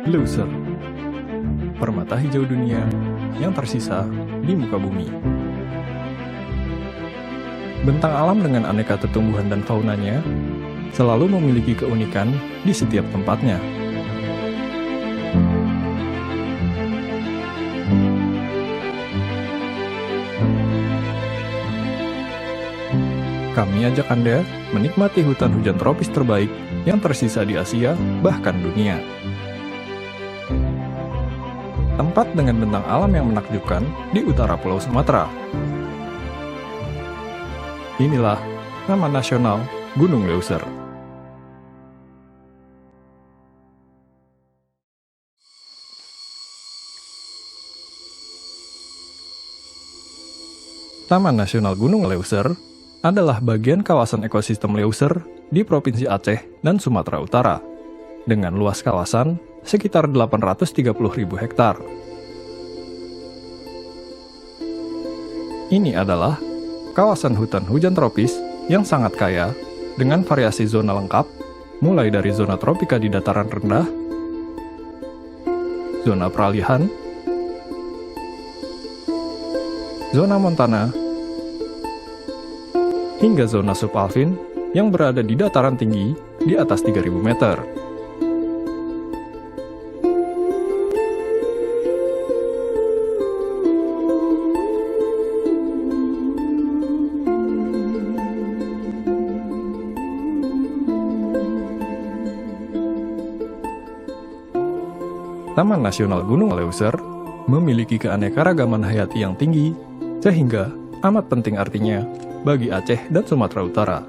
Leuser, permata hijau dunia yang tersisa di muka bumi. Bentang alam dengan aneka tumbuhan dan faunanya selalu memiliki keunikan di setiap tempatnya. Kami ajak Anda menikmati hutan hujan tropis terbaik yang tersisa di Asia, bahkan dunia. Tempat dengan bentang alam yang menakjubkan di utara Pulau Sumatera. Inilah Taman Nasional Gunung Leuser. Taman Nasional Gunung Leuser adalah bagian kawasan ekosistem Leuser di Provinsi Aceh dan Sumatera Utara, dengan luas kawasan sekitar 830.000 hektar. Ini adalah kawasan hutan hujan tropis yang sangat kaya dengan variasi zona lengkap, mulai dari zona tropika di dataran rendah, zona peralihan, zona montana, hingga zona subalpin yang berada di dataran tinggi di atas 3.000 meter. Taman Nasional Gunung Leuser memiliki keanekaragaman hayati yang tinggi, sehingga amat penting artinya bagi Aceh dan Sumatera Utara,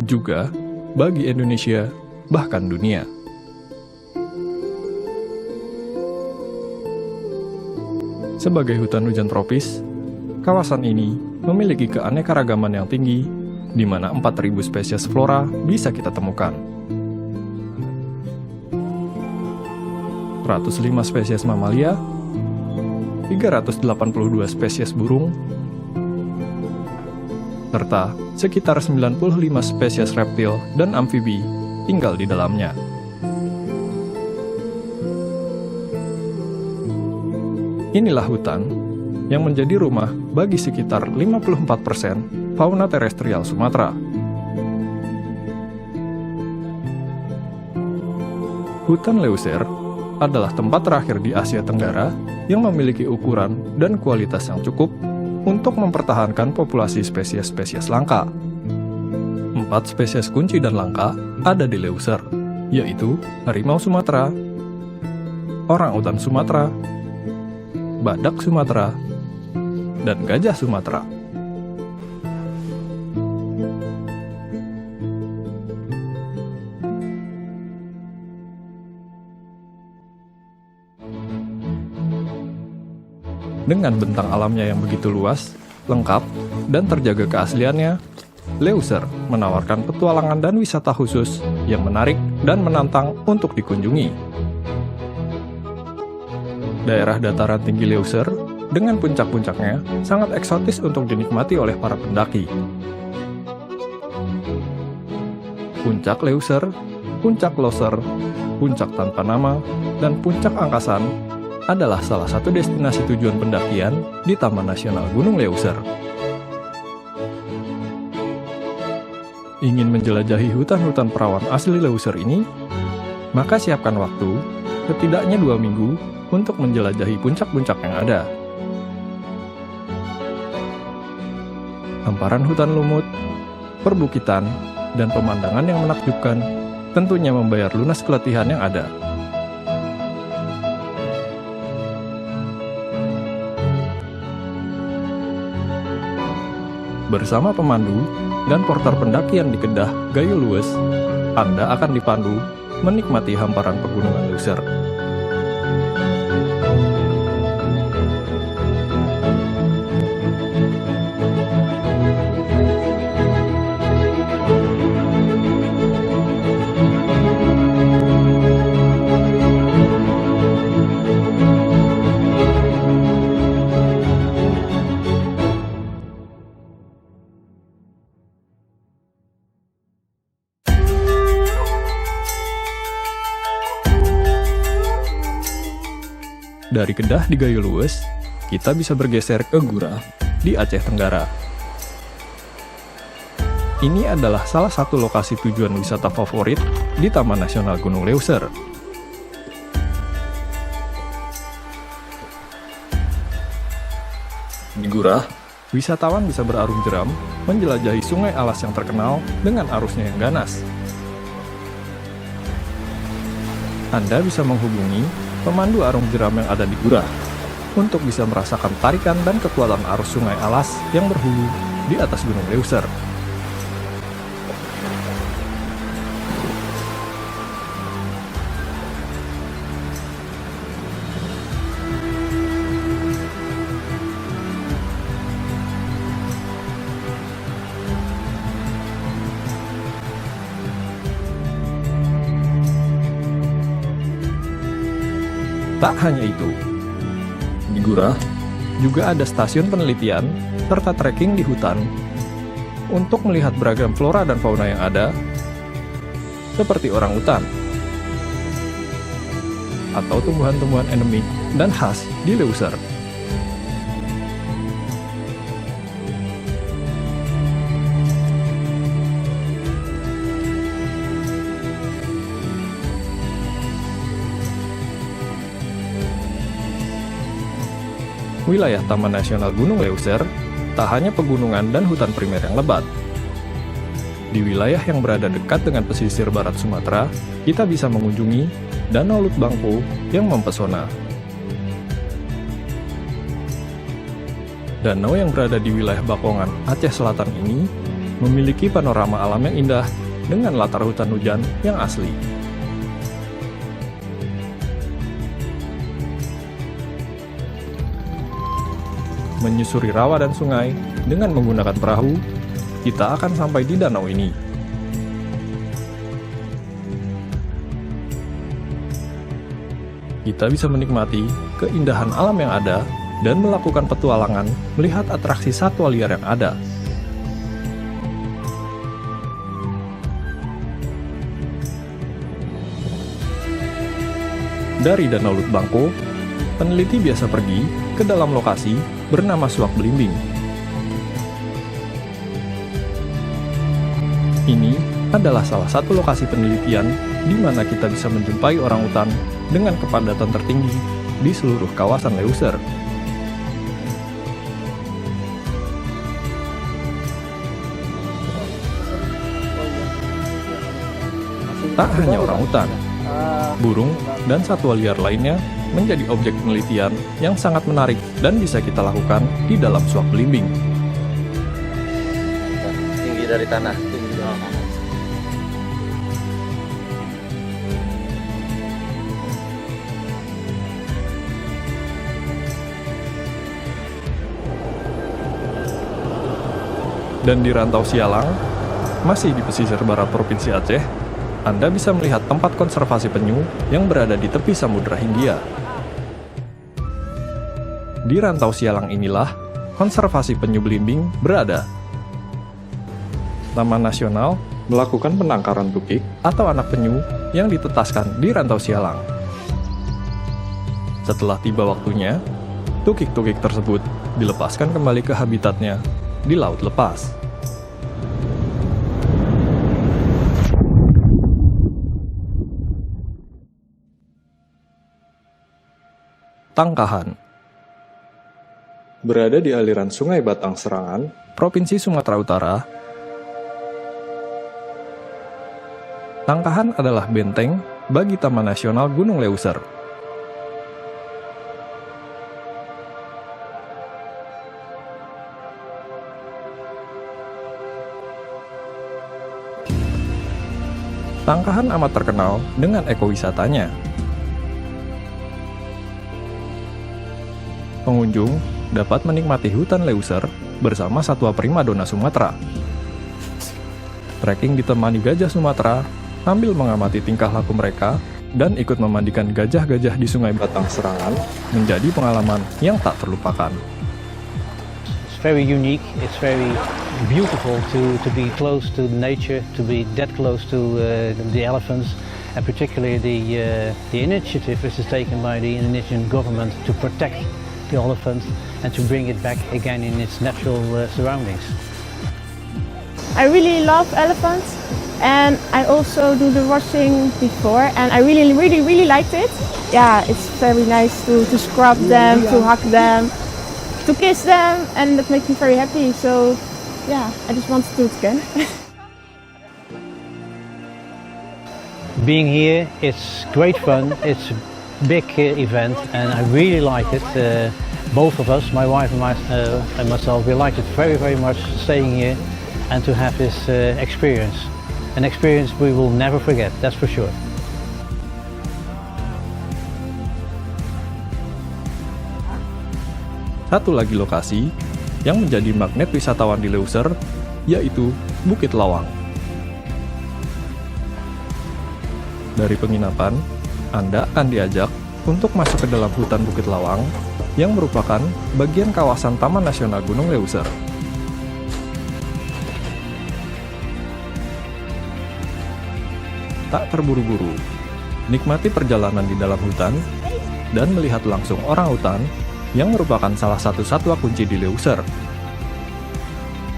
juga bagi Indonesia, bahkan dunia. Sebagai hutan hujan tropis, kawasan ini memiliki keanekaragaman yang tinggi, di mana 4.000 spesies flora bisa kita temukan. 105 spesies mamalia, 382 spesies burung, serta sekitar 95 spesies reptil dan amfibi tinggal di dalamnya. Inilah hutan yang menjadi rumah bagi sekitar 54% fauna terestrial Sumatera. Hutan Leuser adalah tempat terakhir di Asia Tenggara yang memiliki ukuran dan kualitas yang cukup untuk mempertahankan populasi spesies-spesies langka. 4 spesies kunci dan langka ada di Leuser, yaitu harimau Sumatera, orangutan Sumatera, badak Sumatera, dan gajah Sumatera. Dengan bentang alamnya yang begitu luas, lengkap, dan terjaga keasliannya, Leuser menawarkan petualangan dan wisata khusus yang menarik dan menantang untuk dikunjungi. Daerah dataran tinggi Leuser dengan puncak-puncaknya sangat eksotis untuk dinikmati oleh para pendaki. Puncak Leuser, Puncak Loser, Puncak Tanpa Nama, dan Puncak Angkasan adalah salah satu destinasi tujuan pendakian di Taman Nasional Gunung Leuser. Ingin menjelajahi hutan-hutan perawan asli Leuser ini? Maka siapkan waktu, setidaknya 2 minggu, untuk menjelajahi puncak-puncak yang ada. Hamparan hutan lumut, perbukitan, dan pemandangan yang menakjubkan tentunya membayar lunas keletihan yang ada. Bersama pemandu dan porter pendakian di Kedah, Gayo Luwes, Anda akan dipandu menikmati hamparan pegunungan Leuser. Dari Kedah di Gayo Luwes, kita bisa bergeser ke Gurah di Aceh Tenggara. Ini adalah salah satu lokasi tujuan wisata favorit di Taman Nasional Gunung Leuser. Di Gurah, wisatawan bisa berarung jeram menjelajahi sungai alas yang terkenal dengan arusnya yang ganas. Anda bisa menghubungi pemandu arung jeram yang ada di Gurah untuk bisa merasakan tarikan dan kekuatan arus sungai alas yang berhulu di atas Gunung Leuser. Tak hanya itu, di Gurah juga ada stasiun penelitian serta trekking di hutan untuk melihat beragam flora dan fauna yang ada, seperti orangutan atau tumbuhan-tumbuhan endemik dan khas di Leuser. Wilayah Taman Nasional Gunung Leuser tak hanya pegunungan dan hutan primer yang lebat. Di wilayah yang berada dekat dengan pesisir barat Sumatera, kita bisa mengunjungi Danau Lut Bangpo yang mempesona. Danau yang berada di wilayah Bakongan, Aceh Selatan ini memiliki panorama alam yang indah dengan latar hutan hujan yang asli. Menyusuri rawa dan sungai dengan menggunakan perahu, kita akan sampai di danau ini. Kita bisa menikmati keindahan alam yang ada dan melakukan petualangan melihat atraksi satwa liar yang ada. Dari Danau Lut Bangpo, peneliti biasa pergi ke dalam lokasi bernama Suak Belimbing. Ini adalah salah satu lokasi penelitian di mana kita bisa menjumpai orangutan dengan kepadatan tertinggi di seluruh kawasan Leuser. Tak hanya orangutan, burung dan satwa liar lainnya menjadi objek penelitian yang sangat menarik dan bisa kita lakukan di dalam Suak Belimbing. Tinggi dari tanah. Dan di Rantau Sialang, masih di pesisir barat Provinsi Aceh, Anda bisa melihat tempat konservasi penyu yang berada di tepi Samudra Hindia. Di Rantau Sialang inilah konservasi penyu belimbing berada. Taman Nasional melakukan penangkaran tukik atau anak penyu yang ditetaskan di Rantau Sialang. Setelah tiba waktunya, tukik-tukik tersebut dilepaskan kembali ke habitatnya di laut lepas. Tangkahan berada di aliran Sungai Batang Serangan, Provinsi Sumatera Utara. Tangkahan adalah benteng bagi Taman Nasional Gunung Leuser. Tangkahan amat terkenal dengan ekowisatanya. Pengunjung dapat menikmati hutan Leuser bersama satwa primadona Sumatera. Trekking ditemani gajah Sumatera sambil mengamati tingkah laku mereka dan ikut memandikan gajah-gajah di Sungai Batang Serangan menjadi pengalaman yang tak terlupakan. It's very unique, it's very beautiful to be close to nature, to be that close to the elephants and particularly the initiative which is taken by the Indonesian government to protect the elephant and to bring it back again in its natural surroundings. I really love elephants, and I also do the washing before, and I really liked it. Yeah, it's very nice to scrub them, to hug them, to kiss them, and that makes me very happy. So yeah, I just want to do it again. Being here, it's great fun. It's a big event, and I really like it. Both of us, my wife and myself, we liked it very much staying here and to have this experience. An experience we will never forget, that's for sure. Satu lagi lokasi yang menjadi magnet wisatawan di Leuser, yaitu Bukit Lawang. Dari penginapan, Anda akan diajak untuk masuk ke dalam hutan Bukit Lawang yang merupakan bagian kawasan Taman Nasional Gunung Leuser. Tak terburu-buru, nikmati perjalanan di dalam hutan dan melihat langsung orangutan yang merupakan salah satu satwa kunci di Leuser.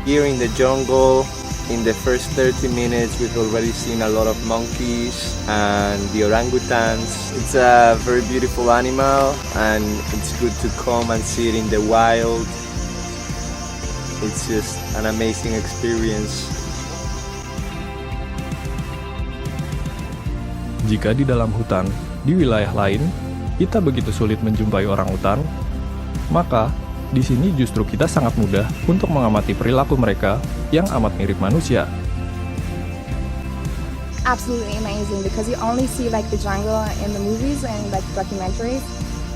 Here in the jungle, in the first 30 minutes, we've already seen a lot of monkeys and the orangutans. It's a very beautiful animal, and it's good to come and see it in the wild. It's just an amazing experience. Jika di dalam hutan, di wilayah lain, kita begitu sulit menjumpai orangutan, maka di sini justru kita sangat mudah untuk mengamati perilaku mereka yang amat mirip manusia. Absolutely amazing because you only see like the jungle in the movies and like documentaries,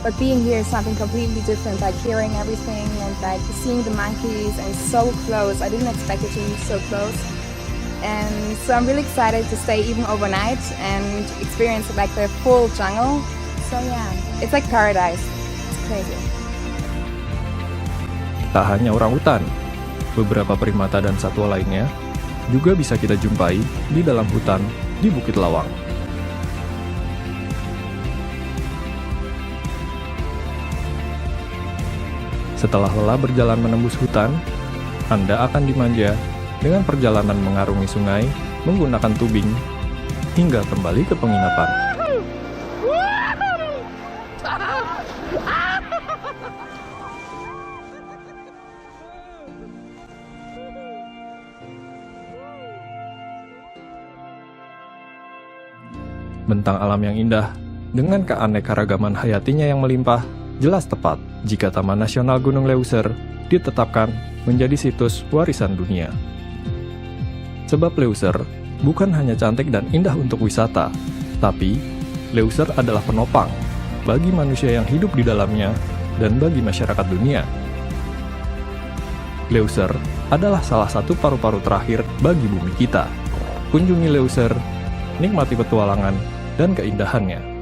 but being here is something completely different, like hearing everything and like seeing the monkeys and so close. I didn't expect it to be so close. And so I'm really excited to stay even overnight and experience like the full jungle. So yeah, it's like paradise. It's crazy. Tak hanya orangutan, beberapa primata dan satwa lainnya juga bisa kita jumpai di dalam hutan di Bukit Lawang. Setelah lelah berjalan menembus hutan, Anda akan dimanja dengan perjalanan mengarungi sungai menggunakan tubing hingga kembali ke penginapan. Bentang alam yang indah dengan keanekaragaman hayatinya yang melimpah jelas tepat jika Taman Nasional Gunung Leuser ditetapkan menjadi situs warisan dunia. Sebab Leuser bukan hanya cantik dan indah untuk wisata, tapi Leuser adalah penopang bagi manusia yang hidup di dalamnya dan bagi masyarakat dunia. Leuser adalah salah satu paru-paru terakhir bagi bumi kita. Kunjungi Leuser, nikmati petualangan dan keindahannya.